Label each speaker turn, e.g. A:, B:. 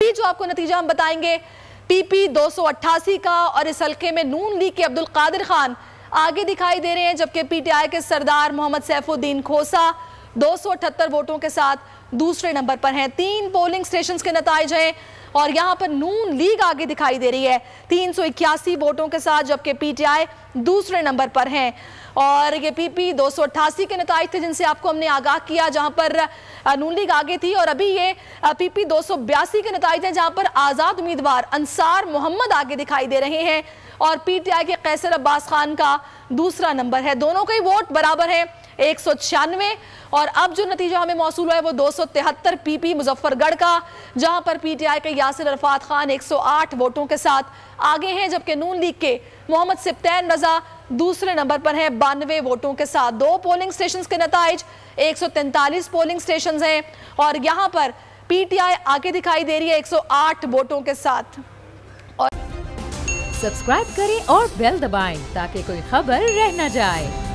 A: अभी जो आपको नतीजा हम बताएंगे पीपी 288 का, और इस हल्के में नून लीग के अब्दुल कादिर खान आगे दिखाई दे रहे हैं, जबकि पीटीआई के सरदार मोहम्मद सैफुद्दीन खोसा 278 वोटों के साथ दूसरे नंबर पर हैं। 3 पोलिंग स्टेशंस के नतीज हैं और यहां पर नून लीग आगे दिखाई दे रही है 381 वोटों के साथ, जबकि पीटीआई दूसरे नंबर पर हैं। और ये पीपी 288 के नतीजे थे जिनसे आपको हमने आगाह किया, जहां पर नून लीग आगे थी। और अभी ये पीपी 282 के नतीजे हैं जहां पर आज़ाद उम्मीदवार अंसार मोहम्मद आगे दिखाई दे रहे हैं और पीटीआई के कैसर अब्बास खान का दूसरा नंबर है। दोनों के वोट बराबर है 196। और अब जो नतीजा हमें मौसूल हुआ है वो 273 पीपी मुजफ्फरगढ़ का, जहां पर पीटीआई के यासिर अरफात खान 108 वोटों के साथ आगे हैं, जबकि नून लीग के मोहम्मद सिब्तैन रजा दूसरे नंबर पर है 92 वोटों के साथ। 2 पोलिंग स्टेशंस के नतीज 143 पोलिंग स्टेशंस हैं और यहां पर पीटीआई आगे दिखाई दे रही है 108 वोटों के साथ।
B: सब्सक्राइब करें और बेल दबाएं ताकि कोई खबर रह न जाए।